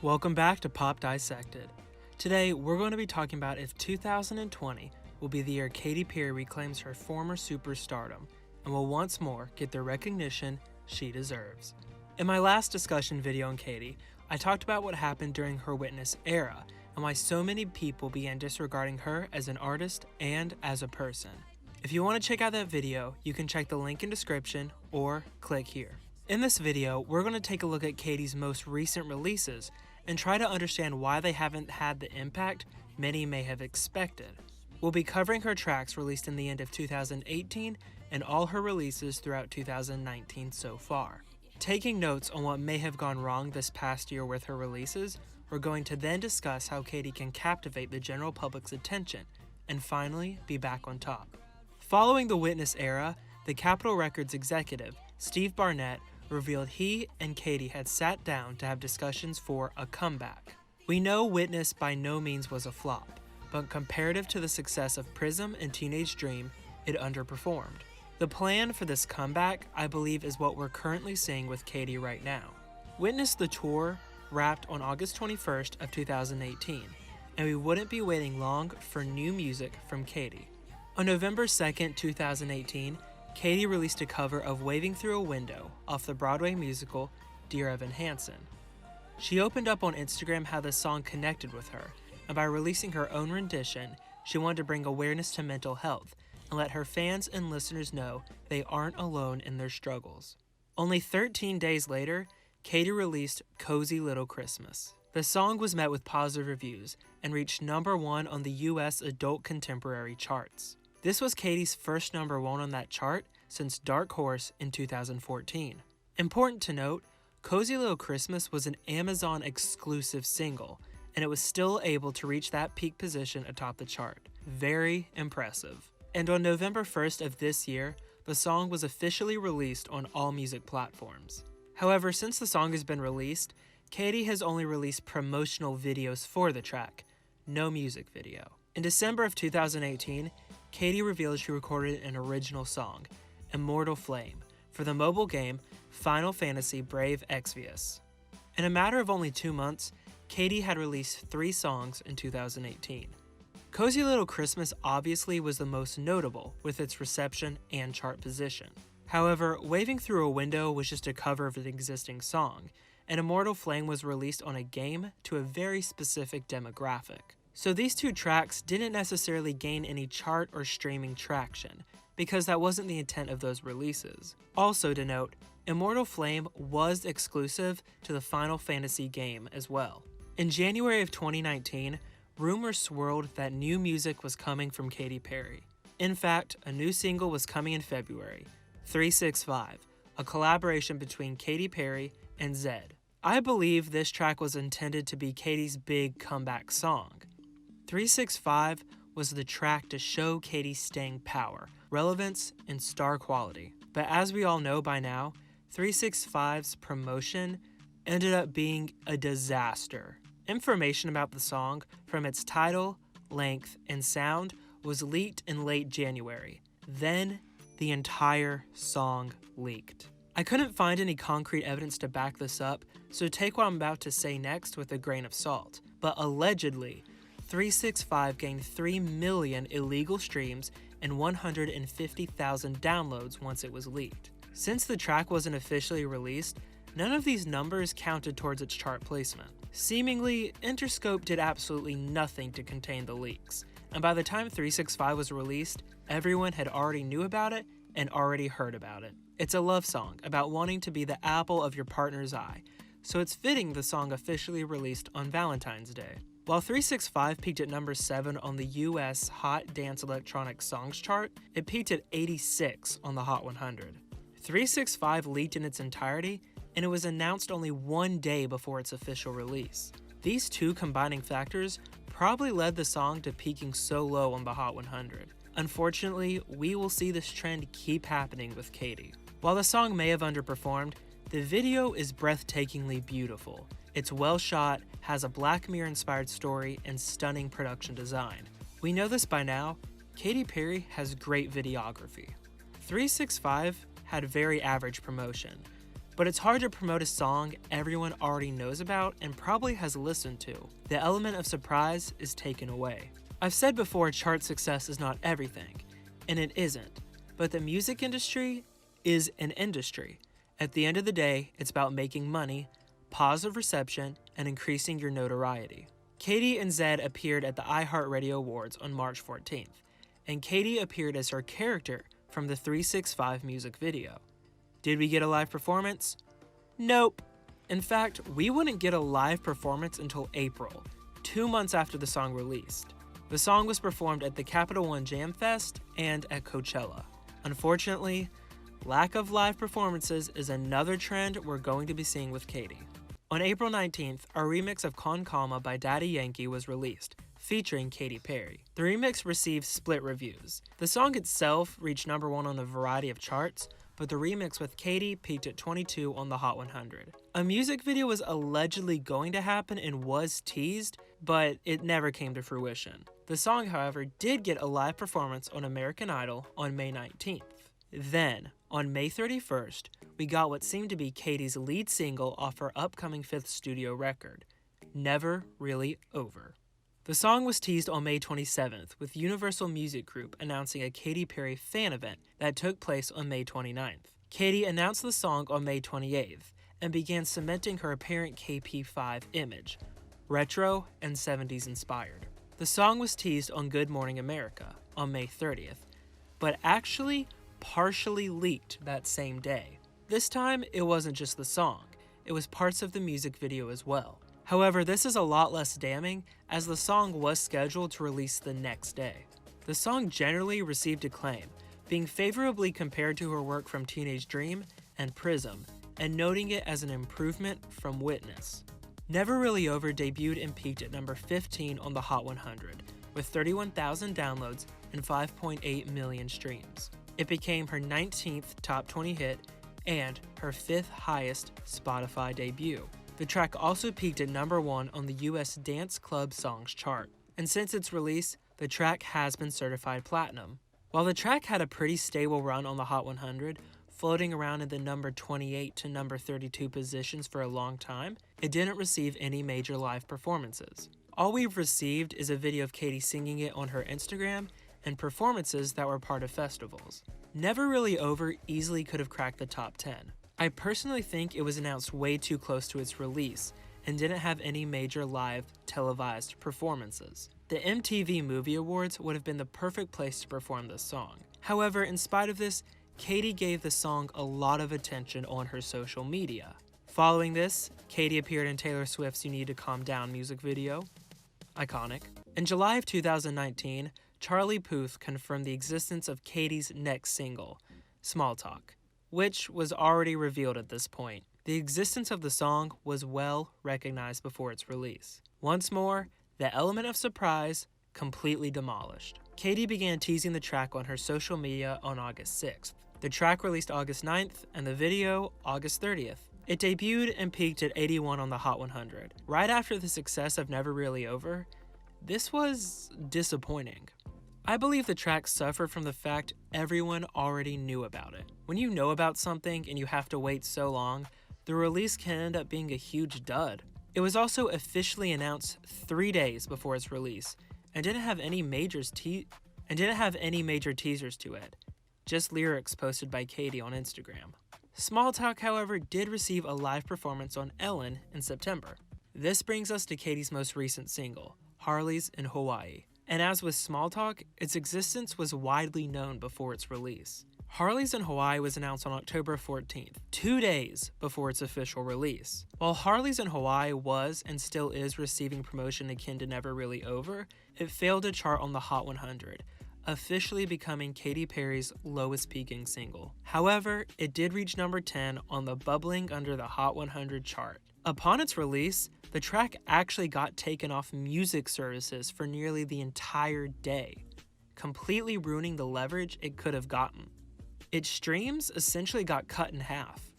Welcome back to Pop Dissected. Today, we're going to be talking about if 2020 will be the year Katy Perry reclaims her former superstardom and will once more get the recognition she deserves. In my last discussion video on Katy, I talked about what happened during her Witness era and why so many people began disregarding her as an artist and as a person. If you want to check out that video, you can check the link in description or click here. In this video, we're going to take a look at Katy's most recent releases and try to understand why they haven't had the impact many may have expected. We'll be covering her tracks released in the end of 2018 and all her releases throughout 2019 so far. Taking notes on what may have gone wrong this past year with her releases, we're going to then discuss how Katy can captivate the general public's attention and finally be back on top. Following the Witness era, the Capitol Records executive, Steve Barnett, revealed he and Katy had sat down to have discussions for a comeback. We know Witness by no means was a flop, but comparative to the success of Prism and Teenage Dream, it underperformed. The plan for this comeback, I believe, is what we're currently seeing with Katy right now. Witness the tour wrapped on August 21st of 2018, and we wouldn't be waiting long for new music from Katy. On November 2nd, 2018, Katy released a cover of Waving Through a Window off the Broadway musical Dear Evan Hansen. She opened up on Instagram how the song connected with her, and by releasing her own rendition, she wanted to bring awareness to mental health and let her fans and listeners know they aren't alone in their struggles. Only 13 days later, Katy released Cozy Little Christmas. The song was met with positive reviews and reached #1 on the US Adult Contemporary charts. This was Katy's first #1 on that chart since Dark Horse in 2014. Important to note, Cozy Little Christmas was an Amazon exclusive single, and it was still able to reach that peak position atop the chart. Very impressive. And on November 1st of this year, the song was officially released on all music platforms. However, since the song has been released, Katy has only released promotional videos for the track, no music video. In December of 2018, Katy revealed she recorded an original song, Immortal Flame, for the mobile game Final Fantasy Brave Exvius. In a matter of only 2 months, Katy had released 3 songs in 2018. Cozy Little Christmas obviously was the most notable with its reception and chart position. However, Waving Through a Window was just a cover of an existing song, and Immortal Flame was released on a game to a very specific demographic. So these 2 tracks didn't necessarily gain any chart or streaming traction, because that wasn't the intent of those releases. Also to note, Immortal Flame was exclusive to the Final Fantasy game as well. In January of 2019, rumors swirled that new music was coming from Katy Perry. In fact, a new single was coming in February, 365, a collaboration between Katy Perry and Zedd. I believe this track was intended to be Katy's big comeback song. 365 was the track to show Katy's staying power, relevance, and star quality. But as we all know by now, 365's promotion ended up being a disaster. Information about the song, from its title, length, and sound, was leaked in late January. Then, the entire song leaked. I couldn't find any concrete evidence to back this up, so take what I'm about to say next with a grain of salt. But allegedly, 365 gained 3 million illegal streams and 150,000 downloads once it was leaked. Since the track wasn't officially released, none of these numbers counted towards its chart placement. Seemingly, Interscope did absolutely nothing to contain the leaks, and by the time 365 was released, everyone had already knew about it and already heard about it. It's a love song about wanting to be the apple of your partner's eye, so it's fitting the song officially released on Valentine's Day. While 365 peaked at #7 on the US Hot Dance Electronic Songs chart, it peaked at 86 on the Hot 100. 365 leaked in its entirety, and it was announced only 1 day before its official release. These 2 combining factors probably led the song to peaking so low on the Hot 100. Unfortunately, we will see this trend keep happening with Katy. While the song may have underperformed, the video is breathtakingly beautiful. It's well shot, has a Black Mirror-inspired story, and stunning production design. We know this by now, Katy Perry has great videography. 365 had very average promotion, But it's hard to promote a song everyone already knows about and probably has listened to. The element of surprise is taken away. I've said before, chart success is not everything, and it isn't. But the music industry is an industry. At the end of the day, it's about making money, positive reception, and increasing your notoriety. Katy and Zedd appeared at the iHeartRadio Awards on March 14th, and Katy appeared as her character from the 365 music video. Did we get a live performance? Nope. In fact, we wouldn't get a live performance until April, 2 months after the song released. The song was performed at the Capital One Jam Fest and at Coachella. Unfortunately, lack of live performances is another trend we're going to be seeing with Katy. On April 19th, our remix of Con Calma by Daddy Yankee was released, featuring Katy Perry. The remix received split reviews. The song itself reached #1 on a variety of charts, but the remix with Katy peaked at 22 on the Hot 100. A music video was allegedly going to happen and was teased, but it never came to fruition. The song, however, did get a live performance on American Idol on May 19th. Then, on May 31st, we got what seemed to be Katy's lead single off her upcoming 5th studio record, Never Really Over. The song was teased on May 27th, with Universal Music Group announcing a Katy Perry fan event that took place on May 29th. Katy announced the song on May 28th and began cementing her apparent KP5 image, retro and 70s inspired. The song was teased on Good Morning America on May 30th, but actually partially leaked that same day. This time, it wasn't just the song, it was parts of the music video as well. However, this is a lot less damning, as the song was scheduled to release the next day. The song generally received acclaim, being favorably compared to her work from Teenage Dream and Prism, and noting it as an improvement from Witness. Never Really Over debuted and peaked at number 15 on the Hot 100, with 31,000 downloads and 5.8 million streams. It became her 19th top 20 hit and her 5th highest Spotify debut. The track also peaked at #1 on the US Dance Club Songs chart, and since its release, the track has been certified platinum. While the track had a pretty stable run on the Hot 100, floating around in the number 28 to number 32 positions for a long time, it didn't receive any major live performances. All we've received is a video of Katy singing it on her Instagram and performances that were part of festivals. Never Really Over easily could have cracked the top 10. I personally think it was announced way too close to its release and didn't have any major live televised performances. The MTV Movie Awards would have been the perfect place to perform this song. However, in spite of this, Katy gave the song a lot of attention on her social media. Following this, Katy appeared in Taylor Swift's You Need to Calm Down music video. Iconic. In July of 2019, Charlie Puth confirmed the existence of Katy's next single, Small Talk, which was already revealed at this point. The existence of the song was well recognized before its release. Once more, the element of surprise completely demolished. Katy began teasing the track on her social media on August 6th. The track released August 9th, and the video August 30th. It debuted and peaked at 81 on the Hot 100. Right after the success of Never Really Over, this was disappointing. I believe the track suffered from the fact everyone already knew about it. When you know about something and you have to wait so long, the release can end up being a huge dud. It was also officially announced 3 days before its release and didn't have any major teasers to it, just lyrics posted by Katy on Instagram. Small Talk, however, did receive a live performance on Ellen in September. This brings us to Katy's most recent single, Harleys in Hawaii. And as with Small Talk, its existence was widely known before its release. Harleys in Hawaii was announced on October 14th, 2 days before its official release. While Harleys in Hawaii was and still is receiving promotion akin to Never Really Over, it failed to chart on the Hot 100, officially becoming Katy Perry's lowest peaking single. However, it did reach number 10 on the Bubbling Under the Hot 100 chart. Upon its release, the track actually got taken off music services for nearly the entire day, completely ruining the leverage it could have gotten. Its streams essentially got cut in half.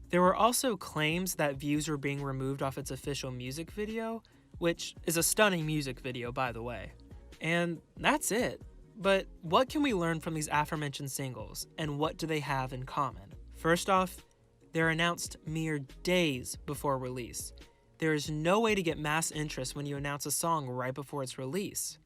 There were also claims that views were being removed off its official music video, which is a stunning music video, by the way. And that's it. But what can we learn from these aforementioned singles, and what do they have in common? First off, They're announced mere days before release. There is no way to get mass interest when you announce a song right before its release.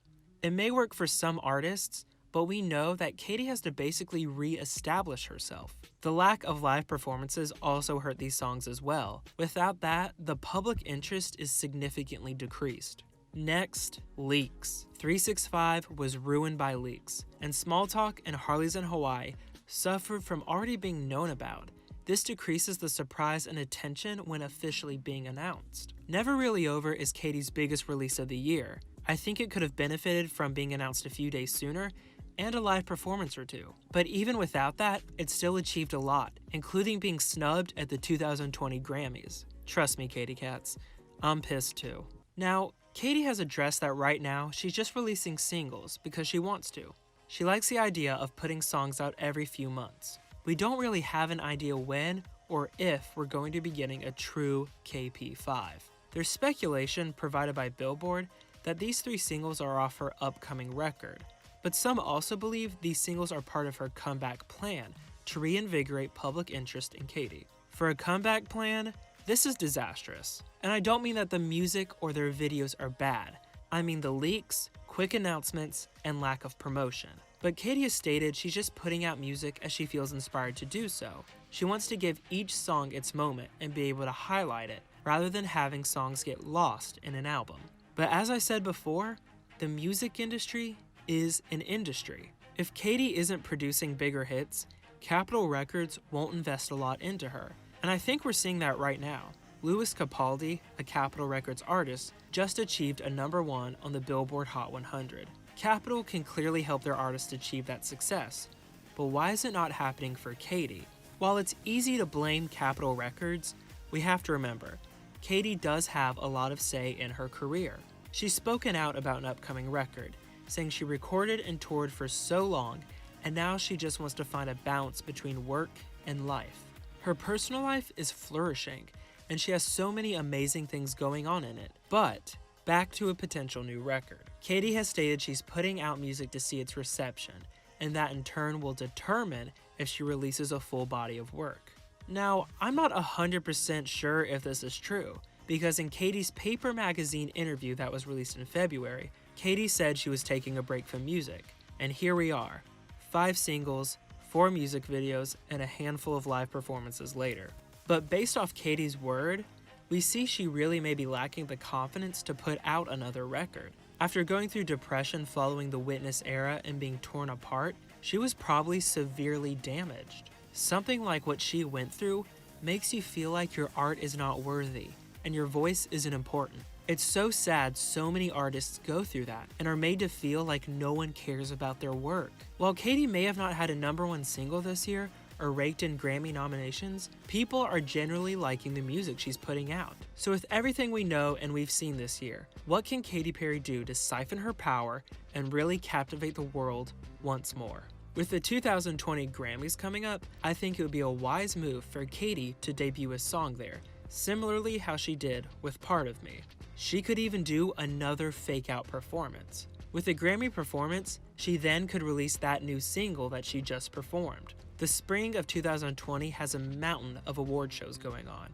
It may work for some artists, but we know that Katy has to basically re-establish herself. The lack of live performances also hurt these songs as well. Without that, the public interest is significantly decreased. Next, leaks. 365 was ruined by leaks, and Small Talk and Harleys in Hawaii suffered from already being known about. This decreases the surprise and attention when officially being announced. Never Really Over is Katy's biggest release of the year. I think it could have benefited from being announced a few days sooner and a live performance or two. But even without that, it still achieved a lot, including being snubbed at the 2020 Grammys. Trust me, Katy Cats, I'm pissed too. Now, Katy has addressed that right now she's just releasing singles because she wants to. She likes the idea of putting songs out every few months. We don't really have an idea when or if we're going to be getting a true KP5. There's speculation provided by Billboard that these 3 singles are off her upcoming record, but some also believe these singles are part of her comeback plan to reinvigorate public interest in Katy. For a comeback plan, this is disastrous. And I don't mean that the music or their videos are bad. I mean the leaks, quick announcements, and lack of promotion. But Katy has stated she's just putting out music as she feels inspired to do so. She wants to give each song its moment and be able to highlight it, rather than having songs get lost in an album. But as I said before, the music industry is an industry. If Katy isn't producing bigger hits, Capitol Records won't invest a lot into her. And I think we're seeing that right now. Louis Capaldi, a Capitol Records artist, just achieved a #1 on the Billboard Hot 100. Capitol can clearly help their artists achieve that success, but why is it not happening for Katy? While it's easy to blame Capitol Records, we have to remember, Katy does have a lot of say in her career. She's spoken out about an upcoming record, saying she recorded and toured for so long, and now she just wants to find a balance between work and life. Her personal life is flourishing, and she has so many amazing things going on in it. But back to a potential new record. Katy has stated she's putting out music to see its reception, and that in turn will determine if she releases a full body of work. Now, I'm not 100% sure if this is true, because in Katy's Paper magazine interview that was released in February, Katy said she was taking a break from music, and here we are, 5 singles, 4 music videos, and a handful of live performances later. But based off Katy's word, we see she really may be lacking the confidence to put out another record. After going through depression following the Witness era and being torn apart, she was probably severely damaged. Something like what she went through makes you feel like your art is not worthy and your voice isn't important. It's so sad so many artists go through that and are made to feel like no one cares about their work. While Katy may have not had a #1 single this year or raked in Grammy nominations, people are generally liking the music she's putting out. So with everything we know and we've seen this year, what can Katy Perry do to siphon her power and really captivate the world once more? With the 2020 Grammys coming up, I think it would be a wise move for Katy to debut a song there, similarly how she did with Part of Me. She could even do another fake-out performance. With a Grammy performance, she then could release that new single that she just performed. The spring of 2020 has a mountain of award shows going on.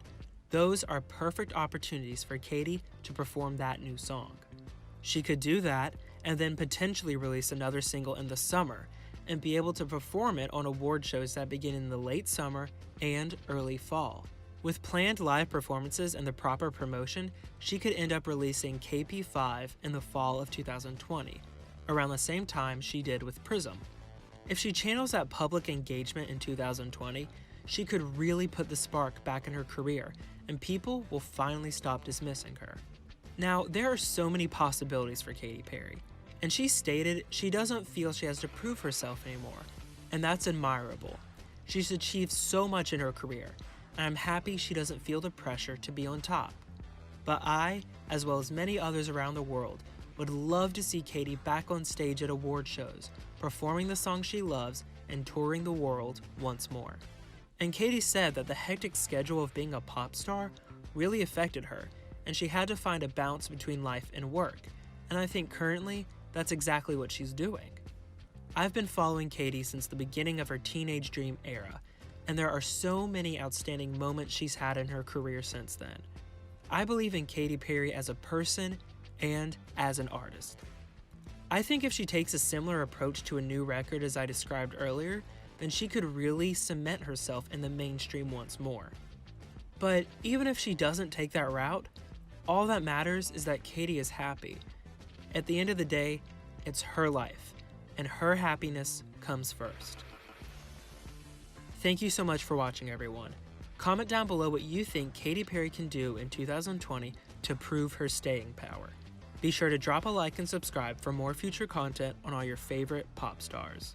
Those are perfect opportunities for Katy to perform that new song. She could do that and then potentially release another single in the summer and be able to perform it on award shows that begin in the late summer and early fall. With planned live performances and the proper promotion, she could end up releasing KP5 in the fall of 2020, around the same time she did with Prism. If she channels that public engagement in 2020, she could really put the spark back in her career, and people will finally stop dismissing her. Now, there are so many possibilities for Katy Perry, and she stated she doesn't feel she has to prove herself anymore, and that's admirable. She's achieved so much in her career, and I'm happy she doesn't feel the pressure to be on top. But I, as well as many others around the world, would love to see Katy back on stage at award shows, performing the songs she loves and touring the world once more. And Katy said that the hectic schedule of being a pop star really affected her, and she had to find a balance between life and work, and I think currently that's exactly what she's doing. I've been following Katy since the beginning of her teenage dream era, and there are so many outstanding moments she's had in her career since then. I believe in Katy Perry as a person and as an artist. I think if she takes a similar approach to a new record as I described earlier, then she could really cement herself in the mainstream once more. But even if she doesn't take that route, all that matters is that Katy is happy. At the end of the day, it's her life, and her happiness comes first. Thank you so much for watching, everyone. Comment down below what you think Katy Perry can do in 2020 to prove her staying power. Be sure to drop a like and subscribe for more future content on all your favorite pop stars.